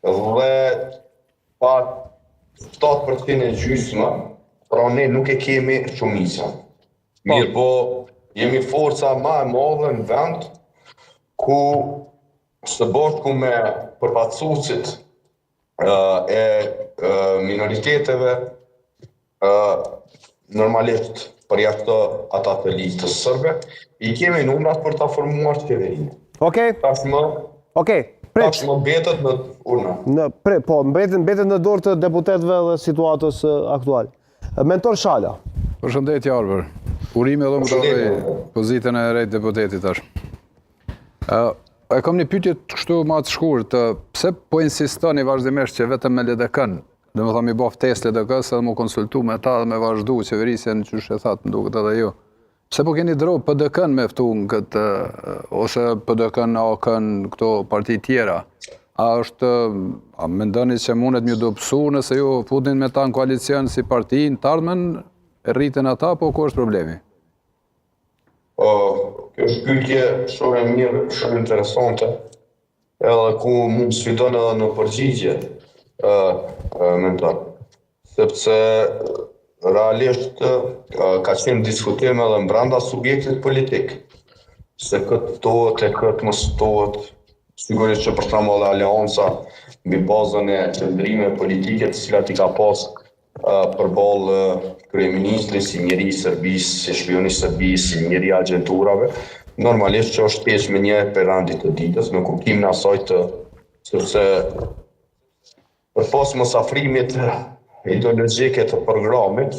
dhe pa 7% e gjysmë, pra ne nuk e kemi shumicën. Mirë po, jemi forca ma e madhe në vend, ku së bashku me përfaqësuesit e minoriteteve, normalisht përjashto ata të listës sërbe, i kemi numrat për ta formuar qeverinë. Okej. Tashmë mbetet në urna. Po, mbetet në dorë të deputetëve dhe situatës aktuale. Mentor Shala. Përshëndetje Arber. Urime edhe më të dhe pozitën e rejtë deputetit tash. E kam një pyetje kështu ma të shkurt, pse po insistoni vazhdimisht që vetëm me LDK-n, dhe më thamë i bof test LDK-s edhe më konsultu me ta dhe me vazhdu qeverisjen që shë thatë më duket edhe jo. Pse po keni dro PDK-n me ftu në këtë, ose PDK-n, AK-n, këto parti tjera? A mendoni që mundet mjë dopsu nëse ju futin me ta në koalicion si parti, në tardhmen, e rritën ata, po ku është problemi? Kjo është pyetje shumë e mirë, shumë interesante, edhe ku mund sfidon edhe në përgjigje, mentor. Sepse realisht ka qenë diskutim edhe brenda subjektit politik, se këtë tohet e këtë mos tohet, sigurisht që për shembull aleanca mbi bazën e qëndrimeve politike të cilat i ka pas përballë kryeministri, si njeri i Serbisë, si shpioni i Serbisë, si njeri i agenturave, normalisht që është pesh me një perandit të ditës, në kuptimin e asaj të sepse përpas mosafrimit ideologjike të programit,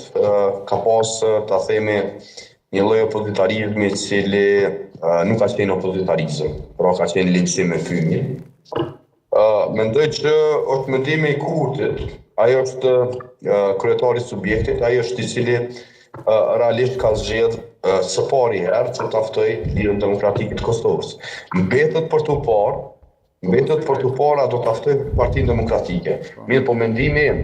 ka pas, ta themi, një lloj opozitarizmi i cili nuk ka qenë opozitarizëm, pra ka qenë ligjim me fymje. Mendoj që është mendimi i Kurtit, ajo është kryetari i subjektit, ajo është i cili realisht ka zgjedh së pari herë që taftoi Lidhjen Demokratike të Kosovës. Mbetet për të parë do ta ftoj Partinë Demokratike. Mirë po mendimi im,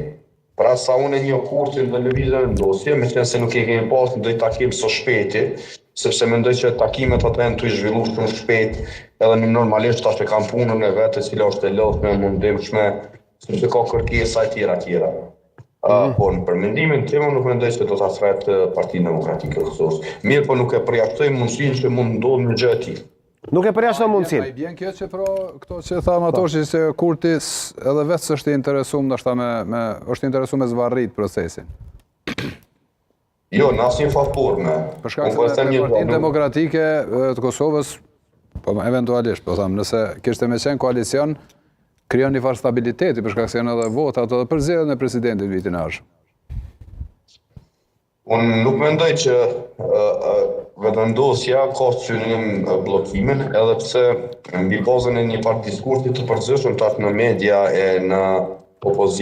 pra sa unë e njoh Kurtin dhe lëvizjen e ndosje, me qenë se nuk e kemi pas në takim së shpejti, sepse mendoj që takimet ato janë të zhvilluar shumë shpejt, edhe normalisht tash e kam punën e vet, e cila është e lodhshme, mundimshme, sepse ka kërkesa e tjera. Po në përmendimin tim nuk mendoj se do ta thret Partinë Demokratike të Kosovës. Mirë po nuk e përjashtoj mundësinë që mund ndodhë një gjë e tillë. Nuk e përjashton mundësinë. I bjen kjo që këto që tha Matoshi se Kurti edhe vetë s'është i interesuar ndoshta është i interesuar me zvarrit procesin. Jo, në asnjë forme. Për shkak se Partinë Demokratike të Kosovës, po eventualisht, po them, nëse kishte me qenë koalicion, krijon një farë stabiliteti për shkak se janë edhe votat edhe për zgjedhjen e presidentit vitin e ardhshëm. Unë nuk mendoj që vetëvendosja ka synim bllokimin, edhe pse mbi bazën e një farë diskursi të përgjithshëm tash në media e në opozitë